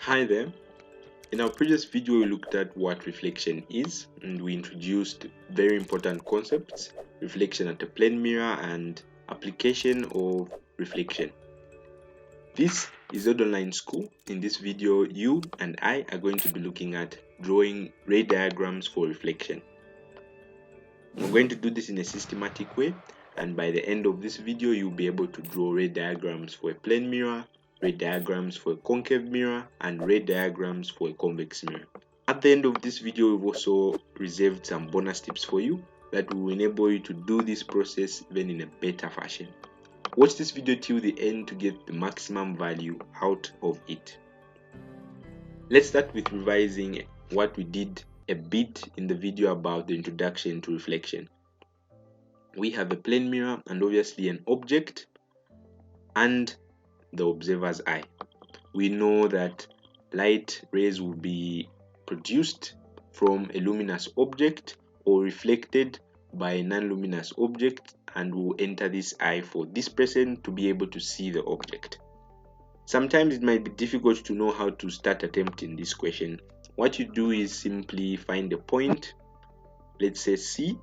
Hi there. In our previous video, we looked at what reflection is, and we introduced very important concepts: reflection at a plane mirror and application of reflection. This is Zed Online School. In this video, you and I are going to be looking at drawing ray diagrams for reflection. We're going to do this in a systematic way, and by the end of this video, you'll be able to draw ray diagrams for a plane mirror, ray diagrams for a concave mirror, and ray diagrams for a convex mirror. At the end of this video, we've also reserved some bonus tips for you that will enable you to do this process even in a better fashion. Watch this video till the end to get the maximum value out of it. Let's start with revising what we did a bit in the video about the introduction to reflection. We have a plane mirror and obviously an object and the observer's eye. We know that light rays will be produced from a luminous object or reflected by a non-luminous object and will enter this eye for this person to be able to see the object. Sometimes it might be difficult to know how to start attempting this question. What you do is simply find a point, let's say C,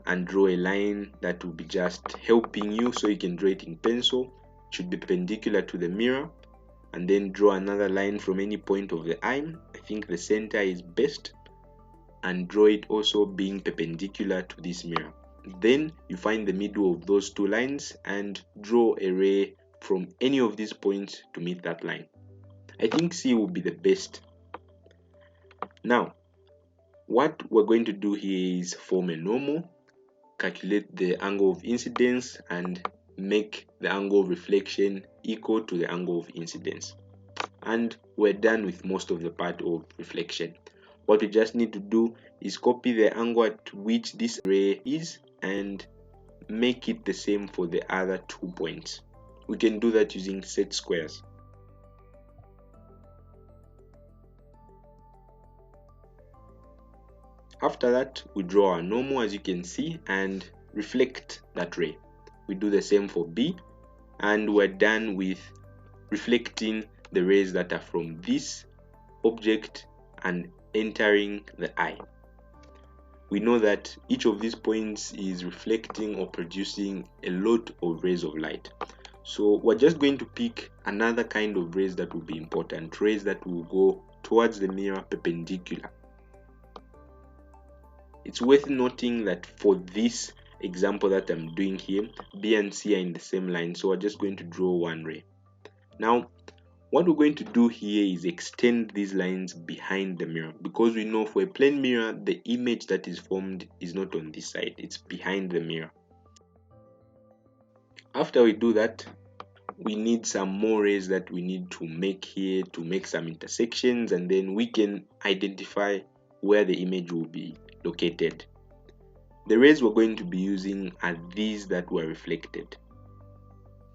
and draw a line that will be just helping you, so you can draw it in pencil. It should be perpendicular to the mirror, and then draw another line from any point of the eye. I think the center is best, and draw it also being perpendicular to this mirror. Then you find the middle of those two lines and draw a ray from any of these points to meet that line. I think C will be the best. Now, what we're going to do here is form a normal, calculate the angle of incidence, and make the angle of reflection equal to the angle of incidence. And we're done with most of the part of reflection. What we just need to do is copy the angle at which this ray is and make it the same for the other 2 points. We can do that using set squares. After that, we draw our normal, as you can see, and reflect that ray. We do the same for B, and we're done with reflecting the rays that are from this object and entering the eye. We know that each of these points is reflecting or producing a lot of rays of light. So we're just going to pick another kind of rays that will be important, rays that will go towards the mirror perpendicular. It's worth noting that for this example that I'm doing here, B and C are in the same line, so we're just going to draw one ray. Now, what we're going to do here is extend these lines behind the mirror, because we know for a plane mirror, the image that is formed is not on this side, it's behind the mirror. After we do that, we need some more rays that we need to make here to make some intersections, and then we can identify where the image will be located. The rays we're going to be using are these that were reflected.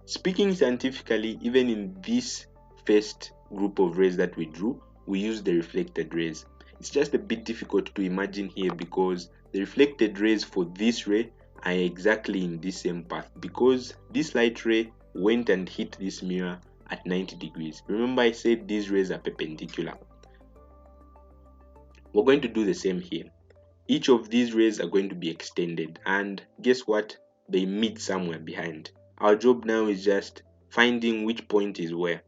Speaking scientifically, even in this first group of rays that we drew, we use the reflected rays. It's just a bit difficult to imagine here because the reflected rays for this ray are exactly in this same path, because this light ray went and hit this mirror at 90 degrees. Remember, I said these rays are perpendicular. We're going to do the same here. Each of these rays are going to be extended, and guess what? They meet somewhere behind. Our job now is just finding which point is where.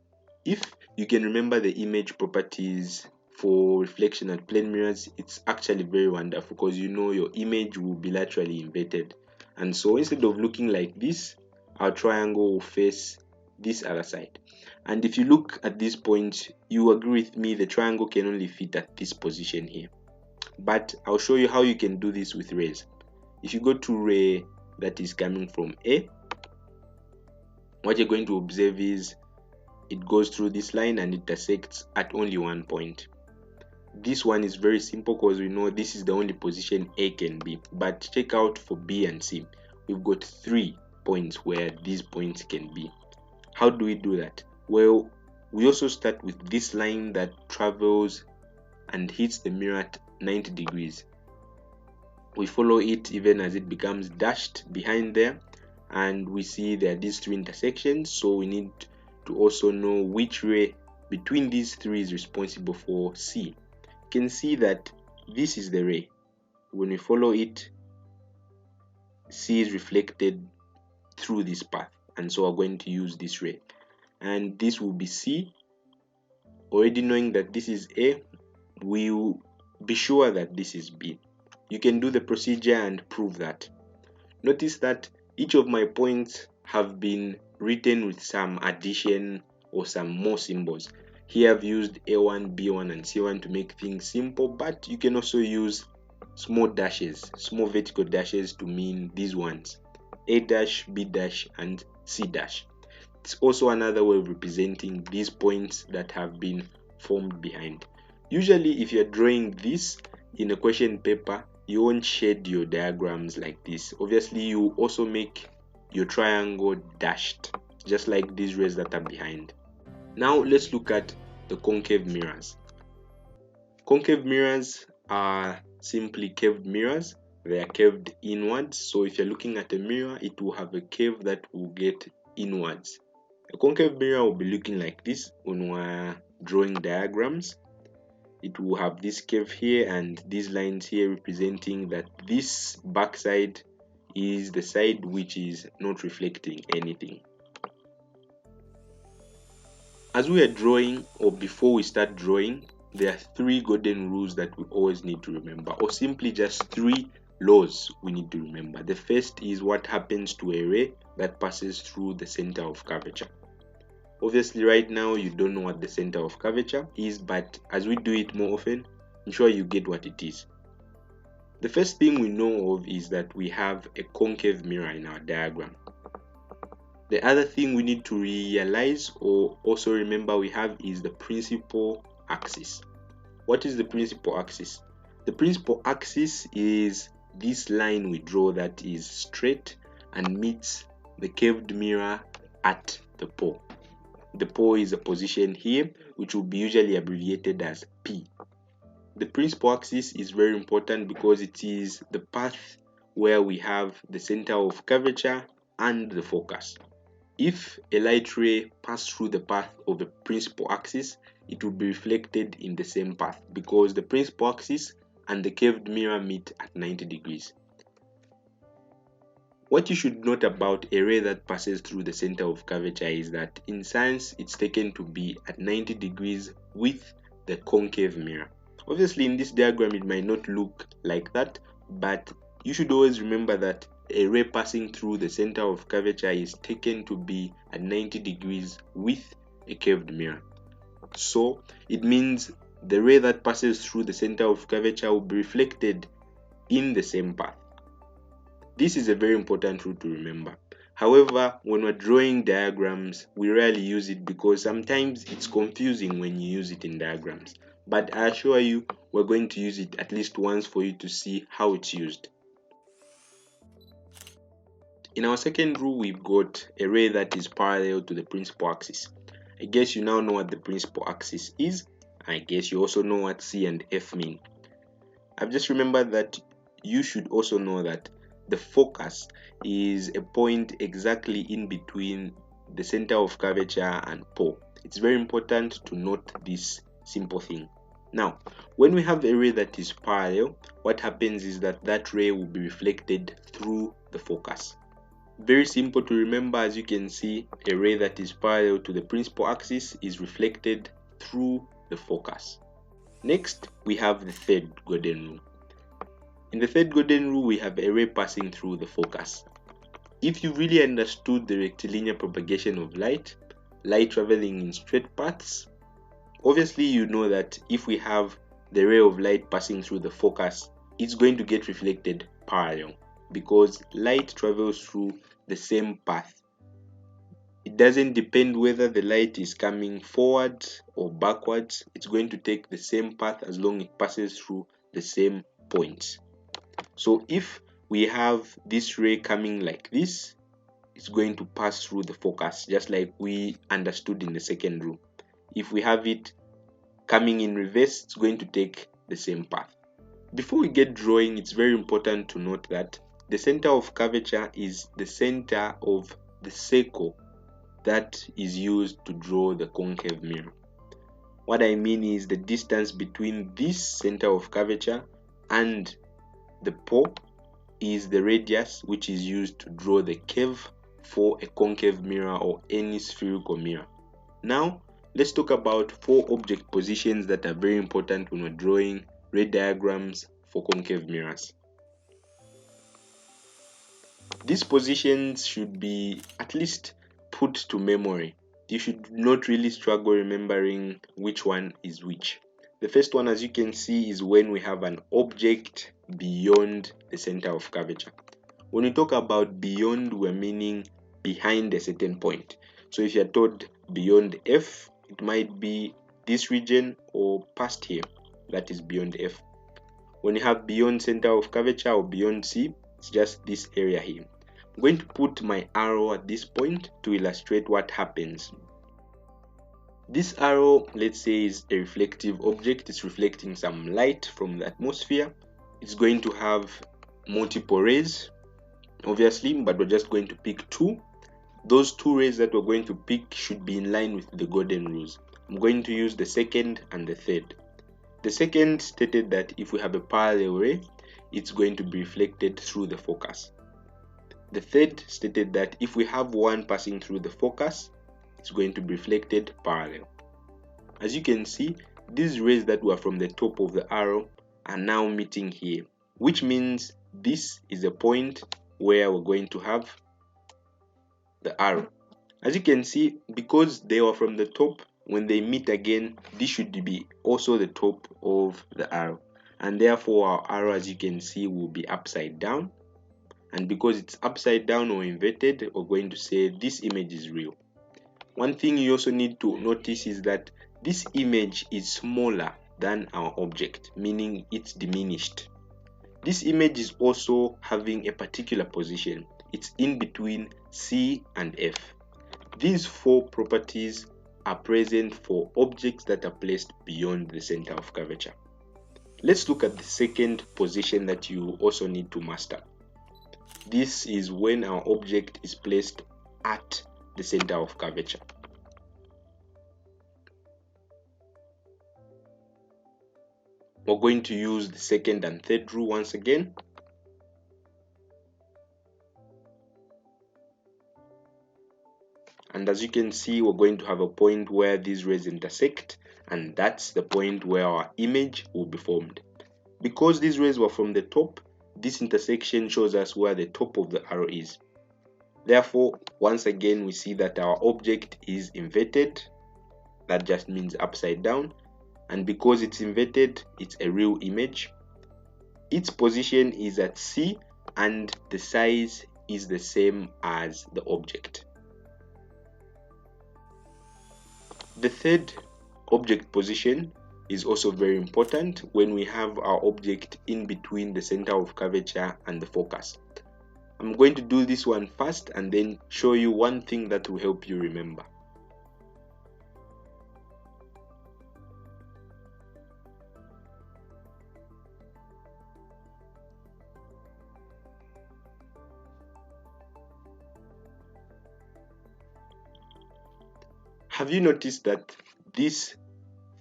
If you can remember the image properties for reflection at plane mirrors, it's actually very wonderful, because you know your image will be laterally inverted. And so instead of looking like this, our triangle will face this other side. And if you look at this point, you agree with me, the triangle can only fit at this position here. But I'll show you how you can do this with rays. If you go to ray that is coming from A, what you're going to observe is it goes through this line and intersects at only one point. This one is very simple because we know this is the only position A can be. But check out for B and C. We've got 3 points where these points can be. How do we do that? Well, we also start with this line that travels and hits the mirror at 90 degrees. We follow it even as it becomes dashed behind there, and we see there are these 2 intersections, so we need to also know which ray between these three is responsible for C. You can see that this is the ray. When we follow it, C is reflected through this path, and so we're going to use this ray, and this will be C. Already knowing that this is A, we'll be sure that this is B. You can do the procedure and prove that. Notice that each of my points have been written with some addition or some more symbols. Here I've used A1, B1 and C1 to make things simple, but you can also use small dashes, small vertical dashes to mean these ones, A dash, B dash and C dash. It's also another way of representing these points that have been formed behind. Usually if you're drawing this in a question paper, you won't shade your diagrams like this. Obviously you also make your triangle dashed, just like these rays that are behind. Now let's look at the concave mirrors. Concave mirrors are simply curved mirrors. They are curved inwards, so if you're looking at a mirror, it will have a curve that will get inwards. A concave mirror will be looking like this when we're drawing diagrams. It will have this curve here and these lines here representing that this backside is the side which is not reflecting anything. As we are drawing, or before we start drawing, there are three golden rules that we always need to remember, or simply just three laws we need to remember. The first is what happens to a ray that passes through the center of curvature. Obviously right now you don't know what the center of curvature is, but as we do it more often, I'm sure you get what it is. The first thing we know of is that we have a concave mirror in our diagram. The other thing we need to realize or also remember we have is the principal axis. What is the principal axis? The principal axis is this line we draw that is straight and meets the curved mirror at the pole. The pole is a position here, which will be usually abbreviated as P. The principal axis is very important because it is the path where we have the center of curvature and the focus. If a light ray passes through the path of the principal axis, it will be reflected in the same path because the principal axis and the curved mirror meet at 90 degrees. What you should note about a ray that passes through the center of curvature is that in science it's taken to be at 90 degrees with the concave mirror. Obviously in this diagram it might not look like that, but you should always remember that a ray passing through the center of curvature is taken to be at 90 degrees with a curved mirror. So it means the ray that passes through the center of curvature will be reflected in the same path. This is a very important rule to remember. However, when we're drawing diagrams, we rarely use it because sometimes it's confusing when you use it in diagrams. But I assure you, we're going to use it at least once for you to see how it's used. In our second rule, we've got a ray that is parallel to the principal axis. I guess you now know what the principal axis is. I guess you also know what C and F mean. I've just remembered that you should also know that the focus is a point exactly in between the center of curvature and pole. It's very important to note this simple thing. Now, when we have a ray that is parallel, what happens is that that ray will be reflected through the focus. Very simple to remember. As you can see, a ray that is parallel to the principal axis is reflected through the focus. Next, we have the third golden rule. In the third golden rule, we have a ray passing through the focus. If you really understood the rectilinear propagation of light traveling in straight paths, obviously you know that if we have the ray of light passing through the focus, it's going to get reflected parallel because light travels through the same path. It doesn't depend whether the light is coming forward or backwards. It's going to take the same path as long as it passes through the same points. So if we have this ray coming like this, it's going to pass through the focus, just like we understood in the second rule. If we have it coming in reverse, it's going to take the same path. Before we get drawing, it's very important to note that the center of curvature is the center of the circle that is used to draw the concave mirror. What I mean is the distance between this center of curvature and the pore is the radius which is used to draw the curve for a concave mirror or any spherical mirror. Now, let's talk about 4 object positions that are very important when we're drawing ray diagrams for concave mirrors. These positions should be at least put to memory. You should not really struggle remembering which one is which. The first one, as you can see, is when we have an object beyond the center of curvature. When we talk about beyond, we're meaning behind a certain point. So if you're told beyond F, it might be this region or past here. That is beyond F. When you have beyond center of curvature or beyond C, it's just this area here. I'm going to put my arrow at this point to illustrate what happens. This arrow, let's say, is a reflective object. It's reflecting some light from the atmosphere. It's going to have multiple rays, obviously, but we're just going to pick 2. Those 2 rays that we're going to pick should be in line with the golden rules. I'm going to use the second and the third. The second stated that if we have a parallel ray, it's going to be reflected through the focus. The third stated that if we have one passing through the focus, it's going to be reflected parallel. As you can see, these rays that were from the top of the arrow are now meeting here, which means this is a point where we're going to have the arrow. As you can see, because they were from the top, when they meet again, this should be also the top of the arrow, and therefore our arrow, as you can see, will be upside down. And because it's upside down or inverted, we're going to say this image is real. One thing you also need to notice is that this image is smaller than our object, meaning it's diminished. This image is also having a particular position. It's in between C and F. These 4 properties are present for objects that are placed beyond the center of curvature. Let's look at the second position that you also need to master. This is when our object is placed at the center of curvature. We're going to use the second and third rule once again. And as you can see, we're going to have a point where these rays intersect, and that's the point where our image will be formed. Because these rays were from the top, this intersection shows us where the top of the arrow is. Therefore, once again, we see that our object is inverted. That just means upside down. And because it's inverted, it's a real image. Its position is at C, and the size is the same as the object. The third object position is also very important when we have our object in between the center of curvature and the focus. I'm going to do this one first and then show you one thing that will help you remember. Have you noticed that this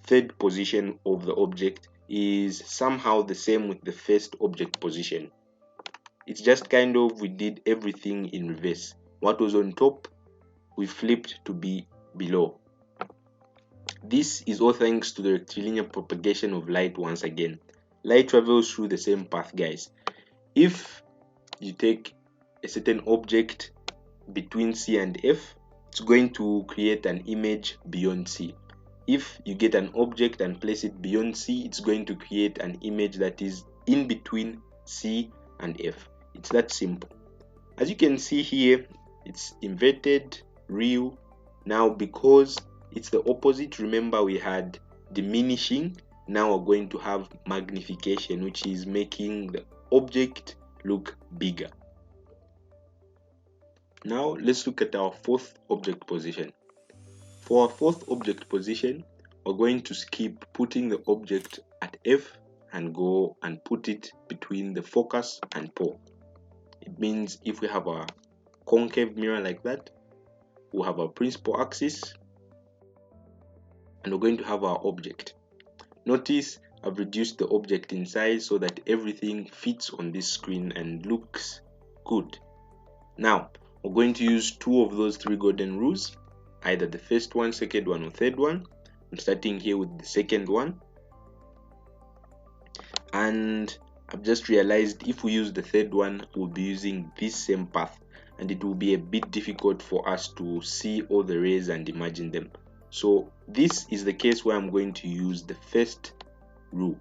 third position of the object is somehow the same with the first object position? It's just kind of we did everything in reverse. What was on top, we flipped to be below. This is all thanks to the rectilinear propagation of light once again. Light travels through the same path, guys. If you take a certain object between C and F, it's going to create an image beyond C. If you get an object and place it beyond C, it's going to create an image that is in between C and F. It's that simple. As you can see here, it's inverted, real. Now, because it's the opposite, remember we had diminishing. Now we're going to have magnification, which is making the object look bigger. Now let's look at our fourth object position. For our fourth object position, we're going to skip putting the object at F and go and put it between the focus and pore. It means if we have a concave mirror like that, we'll have our principal axis, and we're going to have our object. Notice I've reduced the object in size so that everything fits on this screen and looks good. Now we're going to use two of those three golden rules, either the first one, second one, or third one. I'm starting here with the second one, and I've just realized if we use the third one, we'll be using this same path, and it will be a bit difficult for us to see all the rays and imagine them. So this is the case where I'm going to use the first rule.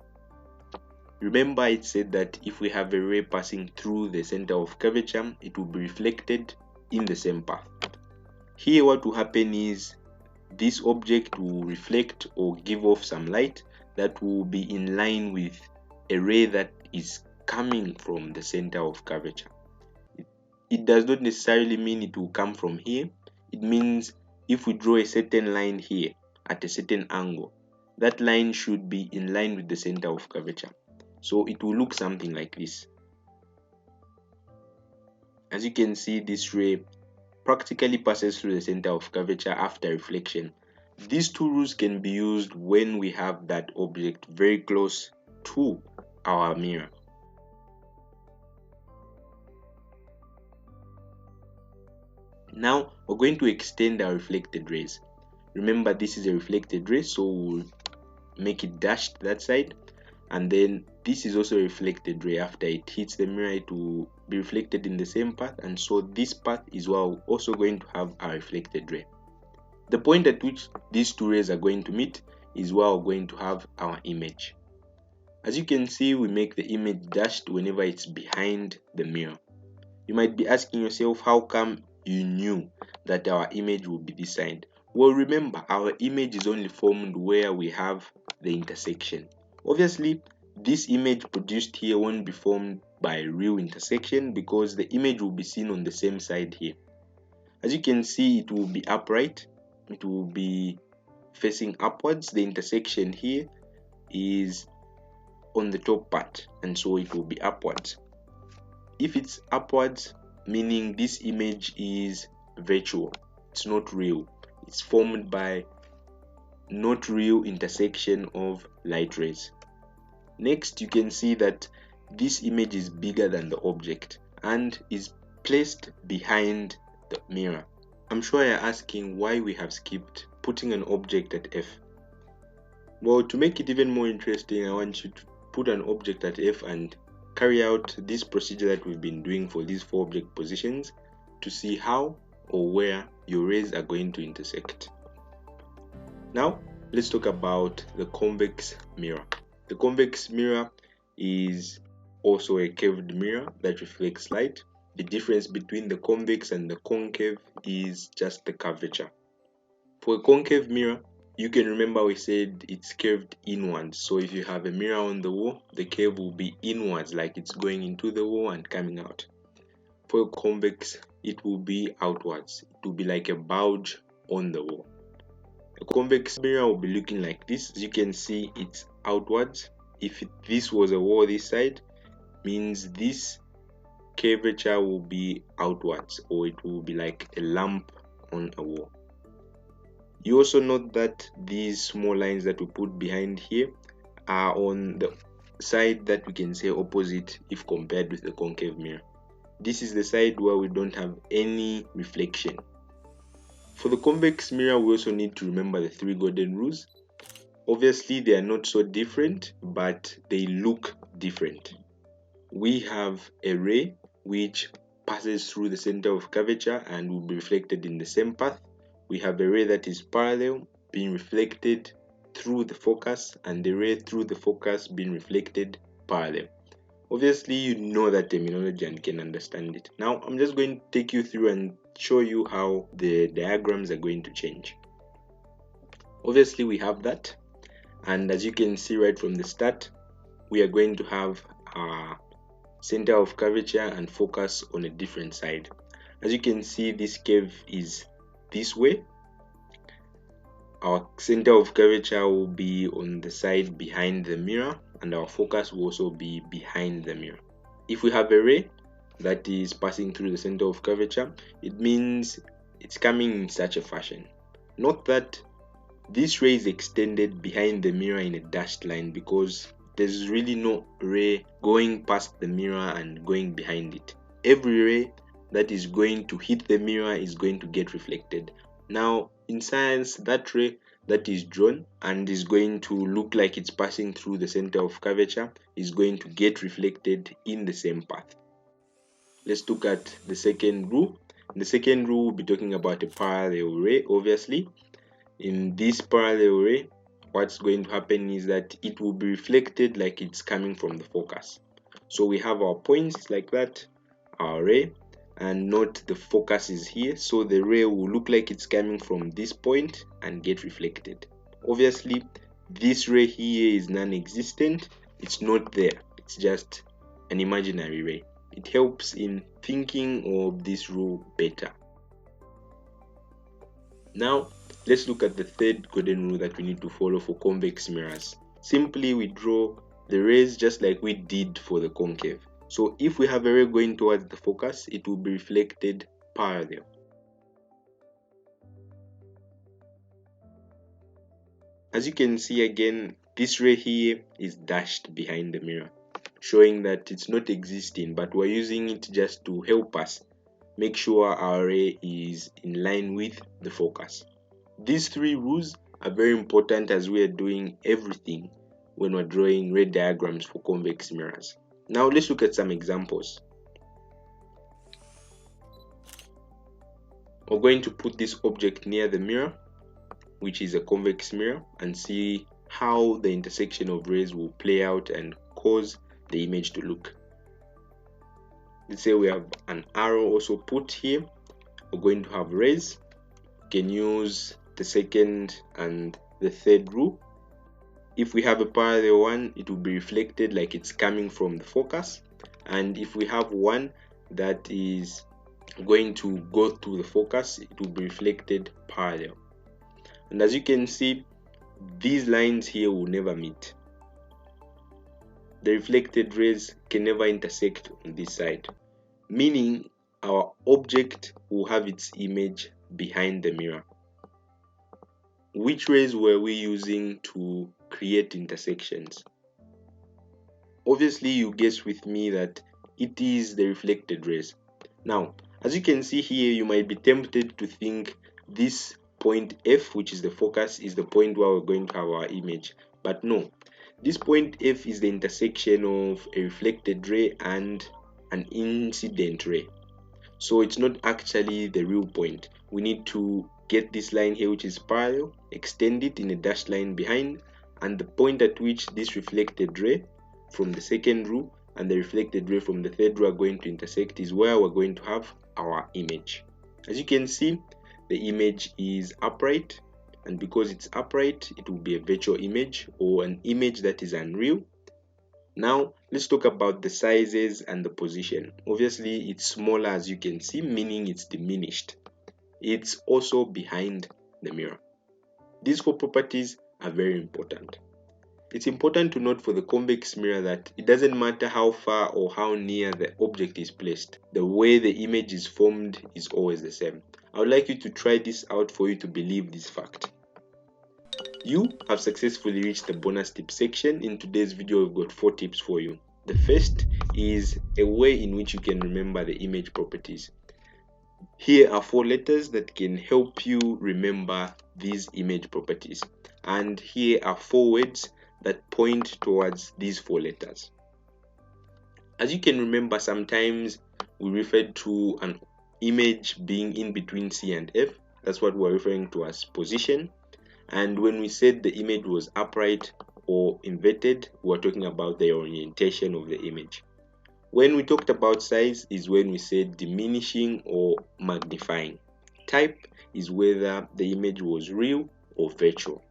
Remember, it said that if we have a ray passing through the center of curvature, it will be reflected in the same path. Here what will happen is this object will reflect or give off some light that will be in line with a ray that is coming from the center of curvature. It does not necessarily mean it will come from here. It means if we draw a certain line here at a certain angle, that line should be in line with the center of curvature. So it will look something like this. As you can see, this ray practically passes through the center of curvature after reflection. These two rules can be used when we have that object very close to our mirror. Now we're going to extend our reflected rays. Remember, this is a reflected ray, so we'll make it dashed that side, and then this is also a reflected ray. After it hits the mirror, it will be reflected in the same path, and so this path is where we're also going to have our reflected ray. The point at which these two rays are going to meet is where we're going to have our image. As you can see, we make the image dashed whenever it's behind the mirror. You might be asking yourself, how come you knew that our image would be this side? Well, remember, our image is only formed where we have the intersection. Obviously, this image produced here won't be formed by a real intersection because the image will be seen on the same side here. As you can see, it will be upright. It will be facing upwards. The intersection here is on the top part, and so it will be upwards. If it's upwards, meaning this image is virtual, it's not real. It's formed by not real intersection of light rays. Next, you can see that this image is bigger than the object and is placed behind the mirror. I'm sure you're asking why we have skipped putting an object at F. Well, to make it even more interesting, I want you to put an object at F and carry out this procedure that we've been doing for these four object positions to see how or where your rays are going to intersect. Now, let's talk about the convex mirror. The convex mirror is also a curved mirror that reflects light. The difference between the convex and the concave is just the curvature. For a concave mirror, you can remember we said it's curved inwards. So if you have a mirror on the wall, the curve will be inwards, like it's going into the wall and coming out. For a convex, it will be outwards. It will be like a bulge on the wall. A convex mirror will be looking like this. As you can see, it's outwards. If this was a wall this side, means this curvature will be outwards, or it will be like a lamp on a wall. You also note that these small lines that we put behind here are on the side that we can say opposite if compared with the concave mirror. This is the side where we don't have any reflection. For the convex mirror, we also need to remember the three golden rules. Obviously, they are not so different, but they look different. We have a ray which passes through the center of curvature and will be reflected in the same path. We have a ray that is parallel being reflected through the focus, and the ray through the focus being reflected parallel. Obviously, you know that terminology and can understand it. Now, I'm just going to take you through and show you how the diagrams are going to change. Obviously, we have that, and as you can see right from the start, we are going to have our center of curvature and focus on a different side. As you can see, this curve is this way. Our center of curvature will be on the side behind the mirror, and our focus will also be behind the mirror. If we have a ray that is passing through the center of curvature, it means it's coming in such a fashion. Note that this ray is extended behind the mirror in a dashed line because there's really no ray going past the mirror and going behind it. Every ray that is going to hit the mirror is going to get reflected. Now in science, that ray that is drawn and is going to look like it's passing through the center of curvature is going to get reflected in the same path. Let's look at the second rule. In the second rule, we'll be talking about a parallel ray. Obviously, in this parallel ray, what's going to happen is that it will be reflected like it's coming from the focus. So we have our points like that, our ray, and note the focus is here, so the ray will look like it's coming from this point and get reflected. Obviously, this ray here is non-existent, it's not there, it's just an imaginary ray. It helps in thinking of this rule better. Now let's look at the third golden rule that we need to follow for convex mirrors. Simply we draw the rays just like we did for the concave. So if we have a ray going towards the focus, it will be reflected parallel. As you can see again, this ray here is dashed behind the mirror, showing that it's not existing, but we're using it just to help us make sure our ray is in line with the focus. These three rules are very important as we are doing everything when we're drawing ray diagrams for convex mirrors. Now let's look at some examples. We're going to put this object near the mirror, which is a convex mirror, and see how the intersection of rays will play out and cause the image to look. Let's say we have an arrow also put here. We're going to have rays. We can use the second and the third rule. If we have a parallel one, it will be reflected like it's coming from the focus, and if we have one that is going to go through the focus, it will be reflected parallel. And as you can see, these lines here will never meet. The reflected rays can never intersect on this side, meaning our object will have its image behind the mirror. Which rays were we using to create intersections? Obviously, you guess with me that it is the reflected rays. Now, as you can see here, you might be tempted to think this point F, which is the focus, is the point where we're going to have our image. But no, this point F is the intersection of a reflected ray and an incident ray. So it's not actually the real point. We need to get this line here, which is parallel, extend it in a dashed line behind, and the point at which this reflected ray from the second rule and the reflected ray from the third rule are going to intersect is where we're going to have our image. As you can see, the image is upright, and because it's upright, it will be a virtual image or an image that is unreal. Now let's talk about the sizes and the position. Obviously, it's smaller, as you can see, meaning it's diminished. It's also behind the mirror. These four properties are very important. It's important to note for the convex mirror that it doesn't matter how far or how near the object is placed, the way the image is formed is always the same. I would like you to try this out for you to believe this fact. You have successfully reached the bonus tip section. In today's video, we've got 4 tips for you. The first is a way in which you can remember the image properties. Here are 4 letters that can help you remember these image properties. And here are 4 words that point towards these 4 letters. As you can remember, sometimes we refer to an image being in between C and F. That's what we're referring to as position. And when we said the image was upright or inverted, we're talking about the orientation of the image. When we talked about size is when we said diminishing or magnifying. Type is whether the image was real or virtual.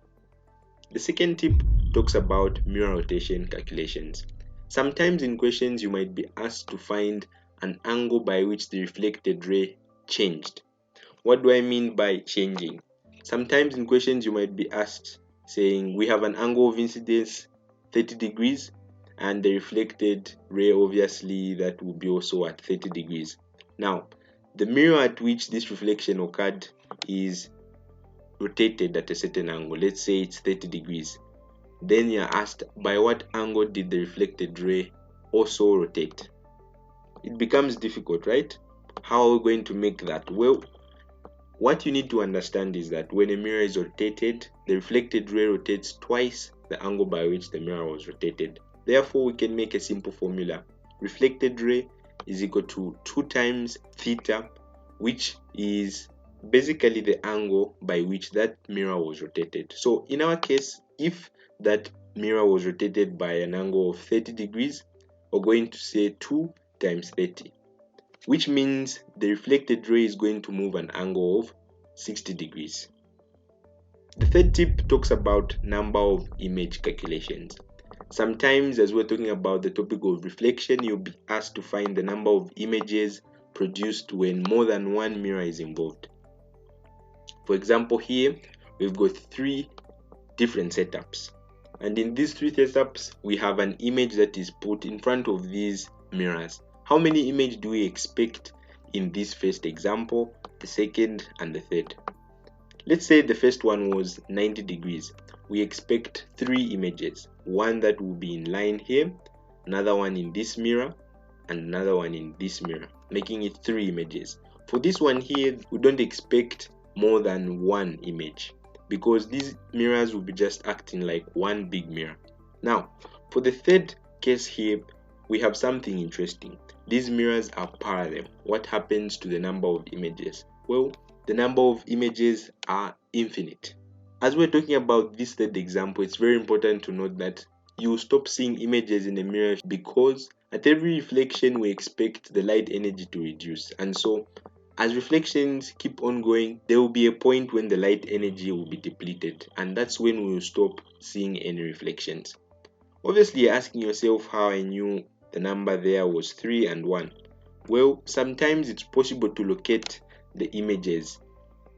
The second tip talks about mirror rotation calculations. Sometimes in questions you might be asked to find an angle by which the reflected ray changed. What do I mean by changing? Sometimes in questions you might be asked saying we have an angle of incidence 30 degrees and the reflected ray, obviously that will be also at 30 degrees. Now, the mirror at which this reflection occurred is rotated at a certain angle, let's say it's 30 degrees, then you're asked by what angle did the reflected ray also rotate. It becomes difficult, right? How are we going to make that? Well, what you need to understand is that when a mirror is rotated, the reflected ray rotates twice the angle by which the mirror was rotated. Therefore, we can make a simple formula. Reflected ray is equal to 2 times theta, which is basically the angle by which that mirror was rotated. So in our case, if that mirror was rotated by an angle of 30 degrees, we're going to say 2 times 30, which means the reflected ray is going to move an angle of 60 degrees. The third tip talks about number of image calculations. Sometimes, as we're talking about the topic of reflection, you'll be asked to find the number of images produced when more than one mirror is involved. For example, here we've got 3 different setups, and in these 3 setups we have an image that is put in front of these mirrors. How many images do we expect in this first example, the second and the third? Let's say the first one was 90 degrees. We expect 3 images, one that will be in line here, another one in this mirror, and another one in this mirror, making it 3 images. For this one here, we don't expect more than 1 image because these mirrors will be just acting like one big mirror. Now, for the third case here, we have something interesting. These mirrors are parallel. What happens to the number of images? Well, the number of images are infinite. As we're talking about this third example, it's very important to note that you stop seeing images in a mirror because at every reflection we expect the light energy to reduce, and so as reflections keep on going, there will be a point when the light energy will be depleted, and that's when we will stop seeing any reflections. Obviously, you're asking yourself how I knew the number there was 3 and 1. Well, sometimes it's possible to locate the images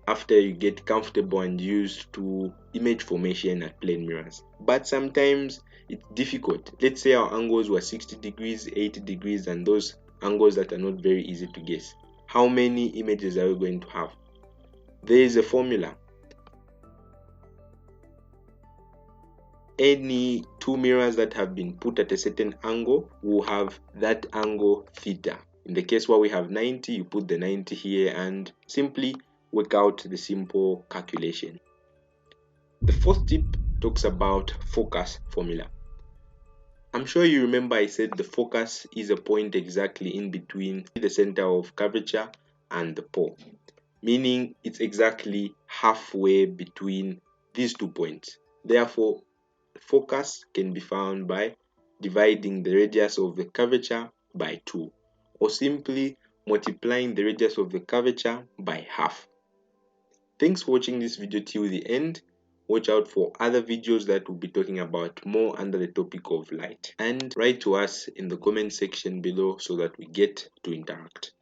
after you get comfortable and used to image formation at plane mirrors. But sometimes it's difficult. Let's say our angles were 60 degrees, 80 degrees, and those angles that are not very easy to guess. How many images are we going to have? There is a formula. Any 2 mirrors that have been put at a certain angle will have that angle theta. In the case where we have 90, you put the 90 here and simply work out the simple calculation. The fourth tip talks about focus formula. I'm sure you remember I said the focus is a point exactly in between the center of curvature and the pole, meaning it's exactly halfway between these 2 points. Therefore, focus can be found by dividing the radius of the curvature by 2, or simply multiplying the radius of the curvature by half. Thanks for watching this video till the end. Watch out for other videos that will be talking about more under the topic of light, and write to us in the comment section below so that we get to interact.